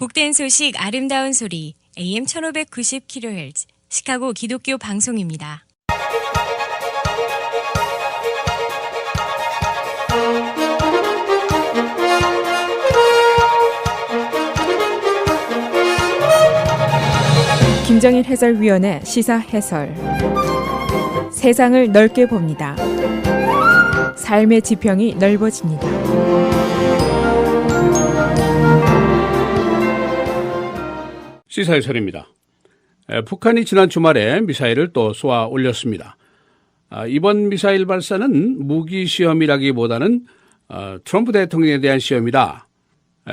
복된 소식 아름다운 소리 AM 1590kHz 시카고 기독교 방송입니다. 김정일 해설위원의 시사 해설. 세상을 넓게 봅니다. 삶의 지평이 넓어집니다. 시사 해설입니다. 북한이 지난 주말에 미사일을 또 쏘아 올렸습니다. 이번 미사일 발사는 무기 시험이라기보다는 트럼프 대통령에 대한 시험이다.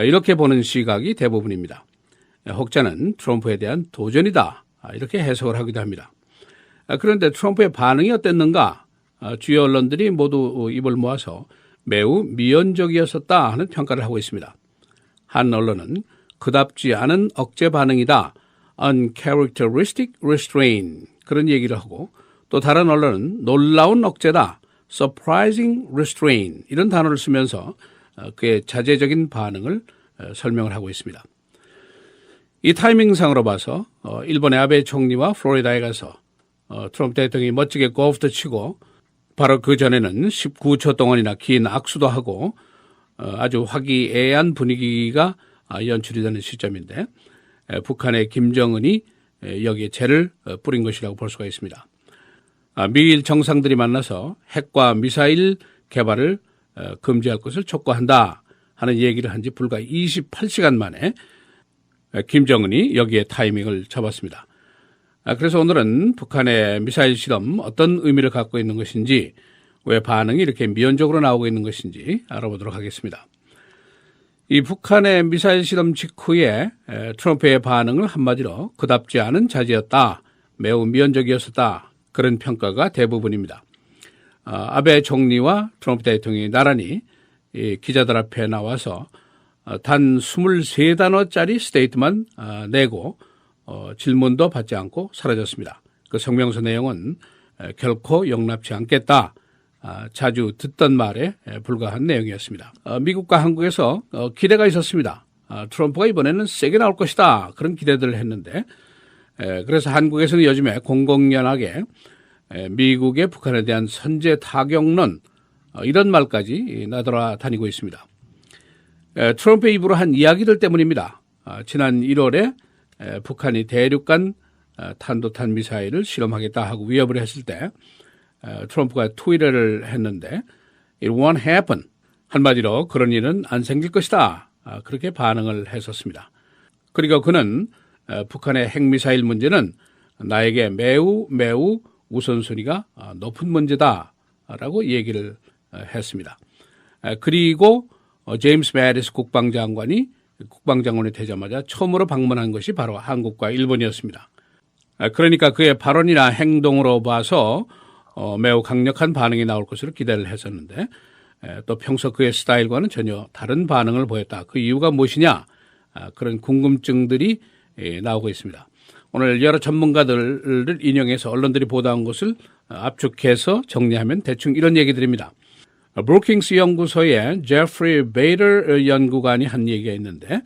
이렇게 보는 시각이 대부분입니다. 혹자는 트럼프에 대한 도전이다. 이렇게 해석을 하기도 합니다. 그런데 트럼프의 반응이 어땠는가? 주요 언론들이 모두 입을 모아서 매우 미온적이었었다 하는 평가를 하고 있습니다. 한 언론은 그답지 않은 억제 반응이다. uncharacteristic restraint 그런 얘기를 하고 또 다른 언론은 놀라운 억제다. surprising restraint 이런 단어를 쓰면서 그의 자제적인 반응을 설명을 하고 있습니다. 이 타이밍상으로 봐서 일본의 아베 총리와 플로리다에 가서 트럼프 대통령이 멋지게 골프도 치고 바로 그 전에는 19초 동안이나 긴 악수도 하고 아주 화기애애한 분위기가 연출이 되는 시점인데 북한의 김정은이 여기에 재를 뿌린 것이라고 볼 수가 있습니다. 미일 정상들이 만나서 핵과 미사일 개발을 금지할 것을 촉구한다 하는 얘기를 한 지 불과 28시간 만에 김정은이 여기에 타이밍을 잡았습니다. 그래서 오늘은 북한의 미사일 실험 어떤 의미를 갖고 있는 것인지 왜 반응이 이렇게 미온적으로 나오고 있는 것인지 알아보도록 하겠습니다. 이 북한의 미사일 실험 직후에 트럼프의 반응을 한마디로 그답지 않은 자제였다. 매우 미온적이었었다. 그런 평가가 대부분입니다. 아베 총리와 트럼프 대통령이 나란히 기자들 앞에 나와서 단 23단어짜리 스테이트만 내고 질문도 받지 않고 사라졌습니다. 그 성명서 내용은 결코 용납치 않겠다. 자주 듣던 말에 불과한 내용이었습니다. 미국과 한국에서 기대가 있었습니다. 트럼프가 이번에는 세게 나올 것이다. 그런 기대들을 했는데 그래서 한국에서는 요즘에 공공연하게 미국의 북한에 대한 선제 타격론 이런 말까지 나돌아다니고 있습니다. 트럼프의 입으로 한 이야기들 때문입니다. 지난 1월에 북한이 대륙간 탄도탄 미사일을 실험하겠다 하고 위협을 했을 때 트럼프가 트위터를 했는데 It won't happen. 한마디로 그런 일은 안 생길 것이다. 그렇게 반응을 했었습니다. 그리고 그는 북한의 핵미사일 문제는 나에게 매우 우선순위가 높은 문제다라고 얘기를 했습니다. 그리고 제임스 매티스 국방장관이 국방장관이 되자마자 처음으로 방문한 것이 바로 한국과 일본이었습니다. 그러니까 그의 발언이나 행동으로 봐서 매우 강력한 반응이 나올 것으로 기대를 했었는데 또 평소 그의 스타일과는 전혀 다른 반응을 보였다. 그 이유가 무엇이냐? 그런 궁금증들이 나오고 있습니다. 오늘 여러 전문가들을 인용해서 언론들이 보도한 것을 압축해서 정리하면 대충 이런 얘기들입니다. 브루킹스 연구소의 제프리 베이터 연구관이 한 얘기가 있는데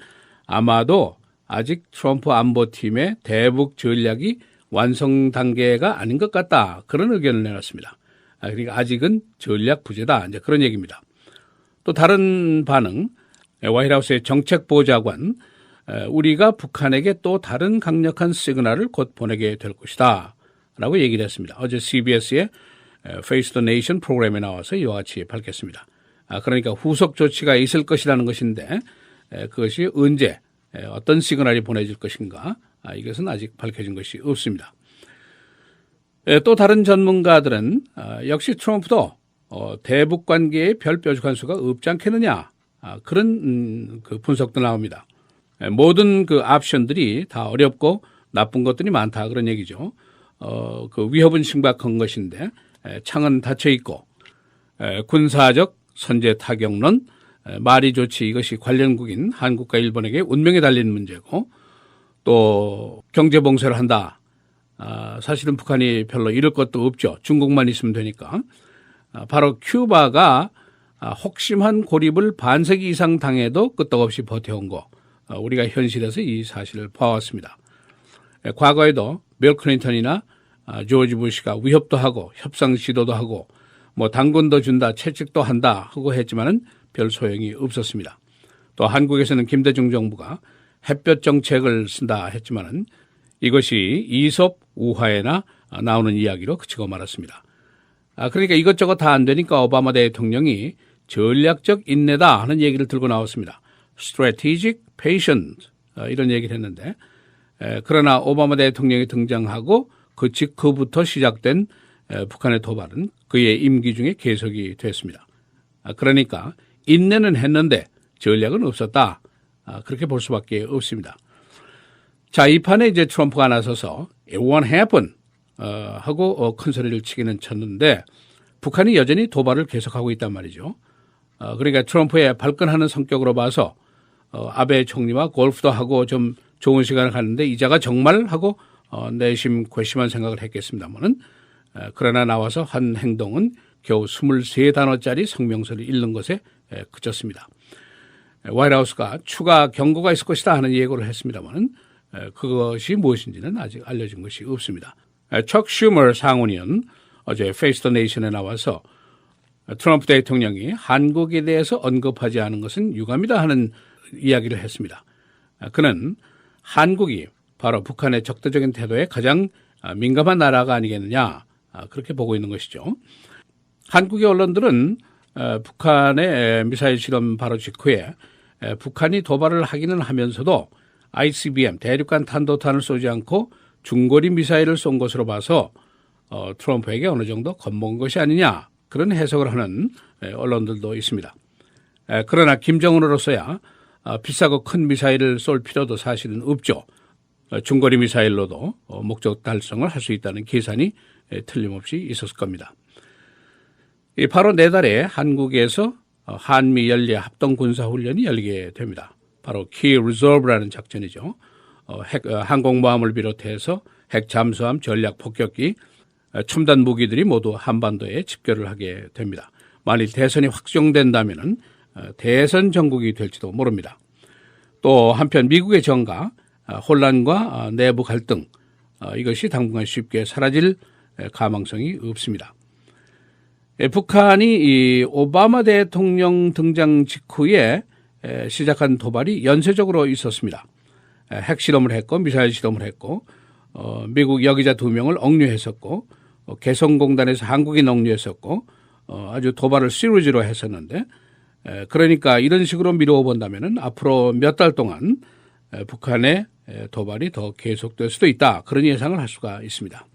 아마도 아직 트럼프 안보팀의 대북 전략이 완성 단계가 아닌 것 같다. 그런 의견을 내놨습니다. 그러니까 아직은 전략 부재다. 이제 그런 얘기입니다. 또 다른 반응, 화이트하우스의 정책보좌관, 우리가 북한에게 또 다른 강력한 시그널을 곧 보내게 될 것이다. 라고 얘기를 했습니다. 어제 CBS의 Face the Nation 프로그램에 나와서 이와 같이 밝혔습니다. 그러니까 후속 조치가 있을 것이라는 것인데 그것이 언제 어떤 시그널이 보내질 것인가 이것은 아직 밝혀진 것이 없습니다. 또 다른 전문가들은 역시 트럼프도 대북 관계에 별 뾰족한 수가 없지 않겠느냐 그런 그 분석도 나옵니다. 모든 그 옵션들이 다 어렵고 나쁜 것들이 많다 그런 얘기죠. 그 위협은 심각한 것인데 창은 닫혀 있고 군사적 선제 타격론 말이 좋지 이것이 관련국인 한국과 일본에게 운명에 달린 문제고 또 경제 봉쇄를 한다. 사실은 북한이 별로 잃을 것도 없죠. 중국만 있으면 되니까. 바로 큐바가 혹심한 고립을 반세기 이상 당해도 끄떡없이 버텨온 거. 우리가 현실에서 이 사실을 봐왔습니다. 과거에도 빌 클린턴이나 조지 부시가 위협도 하고 협상 시도도 하고 뭐 당근도 준다, 채찍도 한다 하고 했지만은 별 소용이 없었습니다. 또 한국에서는 김대중 정부가 햇볕 정책을 쓴다 했지만은 이것이 이솝 우화에나 나오는 이야기로 그치고 말았습니다. 그러니까 이것저것 다 안 되니까 오바마 대통령이 전략적 인내다 하는 얘기를 들고 나왔습니다. Strategic Patience 이런 얘기를 했는데 그러나 오바마 대통령이 등장하고 그 직후부터 시작된 북한의 도발은 그의 임기 중에 계속이 됐습니다. 그러니까 인내는 했는데 전략은 없었다. 그렇게 볼 수밖에 없습니다. 자, 이 판에 이제 트럼프가 나서서 It won't happen 하고 큰 소리를 치기는 쳤는데 북한이 여전히 도발을 계속하고 있단 말이죠. 그러니까 트럼프의 발끈하는 성격으로 봐서 아베 총리와 골프도 하고 좀 좋은 시간을 갖는데 이자가 정말 하고 내심 괘씸한 생각을 했겠습니다만은 그러나 나와서 한 행동은 겨우 23단어짜리 성명서를 읽는 것에 그쳤습니다. 화이트하우스가 추가 경고가 있을 것이다 하는 예고를 했습니다만은 그것이 무엇인지는 아직 알려진 것이 없습니다. 척 슈머 상원의원 어제 페이스 더 네이션에 나와서 트럼프 대통령이 한국에 대해서 언급하지 않은 것은 유감이다 하는 이야기를 했습니다. 그는 한국이 바로 북한의 적대적인 태도에 가장 민감한 나라가 아니겠느냐 그렇게 보고 있는 것이죠. 한국의 언론들은 북한의 미사일 실험 바로 직후에 북한이 도발을 하기는 하면서도 ICBM 대륙간 탄도탄을 쏘지 않고 중거리 미사일을 쏜 것으로 봐서 트럼프에게 어느 정도 겁먹은 것이 아니냐 그런 해석을 하는 언론들도 있습니다. 그러나 김정은으로서야 비싸고 큰 미사일을 쏠 필요도 사실은 없죠. 중거리 미사일로도 목적 달성을 할 수 있다는 계산이 틀림없이 있었을 겁니다. 바로 내달에 한국에서 한미 연례 합동 군사훈련이 열리게 됩니다. 바로 Key Reserve라는 작전이죠. 항공모함을 비롯해서 핵 잠수함, 전략 폭격기, 첨단 무기들이 모두 한반도에 집결을 하게 됩니다. 만일 대선이 확정된다면은 대선 전국이 될지도 모릅니다. 또 한편 미국의 정가, 혼란과 내부 갈등 이것이 당분간 쉽게 사라질 가망성이 없습니다. 북한이 이 오바마 대통령 등장 직후에 시작한 도발이 연쇄적으로 있었습니다. 핵실험을 했고 미사일 실험을 했고 미국 여기자 2명을 억류했었고 개성공단에서 한국인 억류했었고 아주 도발을 시리즈로 했었는데 그러니까 이런 식으로 미루어 본다면 앞으로 몇 달 동안 북한의 도발이 더 계속될 수도 있다. 그런 예상을 할 수가 있습니다.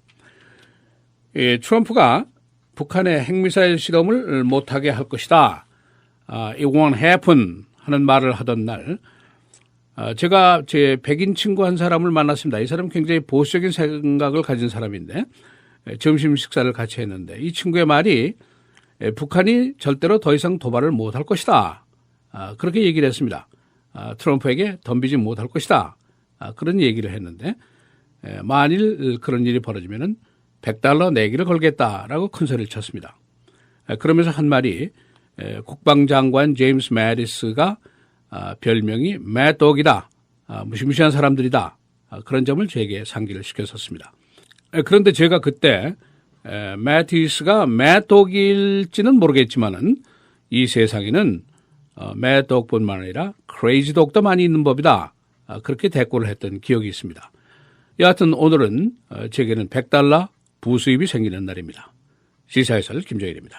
트럼프가 북한의 핵미사일 실험을 못하게 할 것이다. It won't happen 하는 말을 하던 날 제가 제 백인 친구 한 사람을 만났습니다. 이 사람은 굉장히 보수적인 생각을 가진 사람인데 점심 식사를 같이 했는데 이 친구의 말이 북한이 절대로 더 이상 도발을 못할 것이다. 그렇게 얘기를 했습니다. 트럼프에게 덤비지 못할 것이다. 그런 얘기를 했는데 만일 그런 일이 벌어지면 $100 내기를 걸겠다라고 큰 소리를 쳤습니다. 그러면서 한 말이 국방장관 제임스 매디스가 별명이 매독이다. 무시무시한 사람들이다. 그런 점을 제게 상기를 시켰었습니다. 그런데 제가 그때 매티스가 매독일지는 모르겠지만은 이 세상에는 매독뿐만 아니라 크레이지 독도 많이 있는 법이다. 그렇게 대꾸를 했던 기억이 있습니다. 여하튼 오늘은 제게는 $100 부수입이 생기는 날입니다. 시사해설 김정일입니다.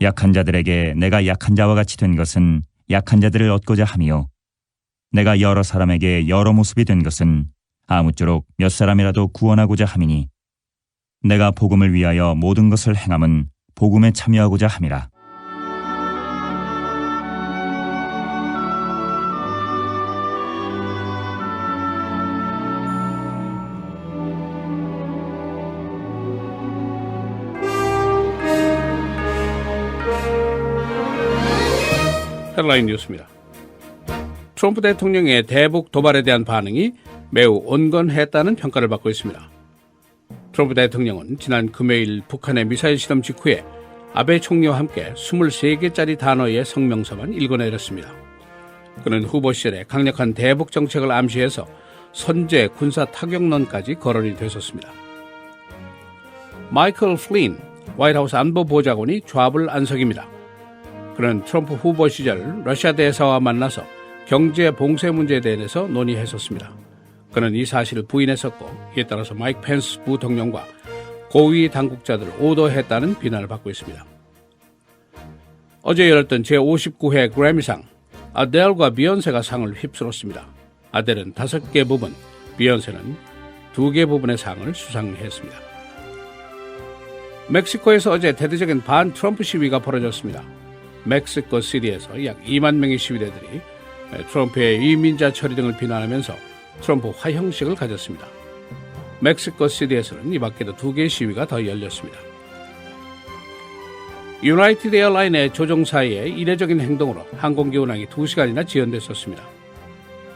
약한 자들에게 내가 약한 자와 같이 된 것은 약한 자들을 얻고자 함이요 내가 여러 사람에게 여러 모습이 된 것은 아무쪼록 몇 사람이라도 구원하고자 함이니 내가 복음을 위하여 모든 것을 행함은 복음에 참여하고자 함이라. 헤드라인 뉴스입니다. 트럼프 대통령의 대북 도발에 대한 반응이 매우 온건했다는 평가를 받고 있습니다. 트럼프 대통령은 지난 금요일 북한의 미사일 실험 직후에 아베 총리와 함께 23개짜리 단어의 성명서만 읽어내렸습니다. 그는 후보 시절에 강력한 대북 정책을 암시해서 선제 군사 타격론까지 거론이 됐었습니다. 마이클 플린 화이트하우스 안보보좌관이 좌불 안석입니다. 그는 트럼프 후보 시절 러시아 대사와 만나서 경제 봉쇄 문제에 대해서 논의했었습니다. 그는 이 사실을 부인했었고 이에 따라서 마이크 펜스 부통령과 고위 당국자들을 오도했다는 비난을 받고 있습니다. 어제 열렸던 제59회 그래미상, 아델과 비욘세가 상을 휩쓸었습니다. 아델은 5개 부분, 비욘세는 2개 부분의 상을 수상했습니다. 멕시코에서 어제 대대적인 반 트럼프 시위가 벌어졌습니다. 멕시코 시티에서 약 2만 명의 시위대들이 트럼프의 이민자 처리 등을 비난하면서 트럼프 화형식을 가졌습니다. 멕시코 시티에서는 이 밖에도 2개의 시위가 더 열렸습니다. 유나이티드 에어라인의 조종사의 이례적인 행동으로 항공기 운항이 2시간이나 지연됐었습니다.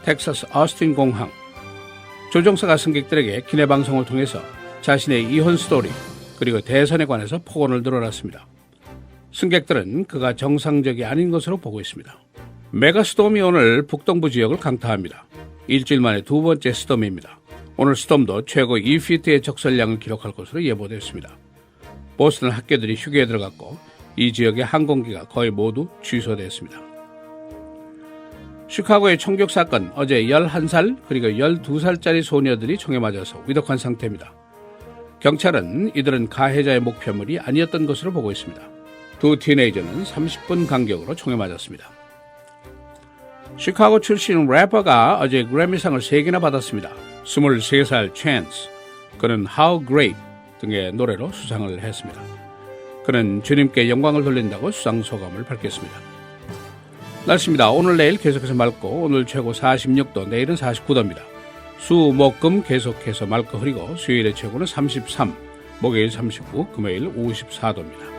텍사스 어스틴 공항, 조종사가 승객들에게 기내 방송을 통해서 자신의 이혼 스토리 그리고 대선에 관해서 폭언을 늘어놨습니다. 승객들은 그가 정상적이 아닌 것으로 보고 있습니다. 메가스톰이 오늘 북동부 지역을 강타합니다. 일주일 만에 2번째 스톰입니다. 오늘 스톰도 최고 2피트의 적설량을 기록할 것으로 예보됐습니다. 보스턴 학교들이 휴게에 들어갔고 이 지역의 항공기가 거의 모두 취소됐습니다. 시카고의 총격 사건, 어제 11살 그리고 12살짜리 소녀들이 총에 맞아서 위독한 상태입니다. 경찰은 이들은 가해자의 목표물이 아니었던 것으로 보고 있습니다. 2 티네이저는 30분 간격으로 총에 맞았습니다. 시카고 출신 래퍼가 어제 그래미상을 3개나 받았습니다. 23살 찬스, 그는 How Great 등의 노래로 수상을 했습니다. 그는 주님께 영광을 돌린다고 수상 소감을 밝혔습니다. 날씨입니다. 오늘 내일 계속해서 맑고 오늘 최고 46도, 내일은 49도입니다. 수, 목, 금 계속해서 맑고 흐리고 수요일의 최고는 33, 목요일 39, 금요일 54도입니다.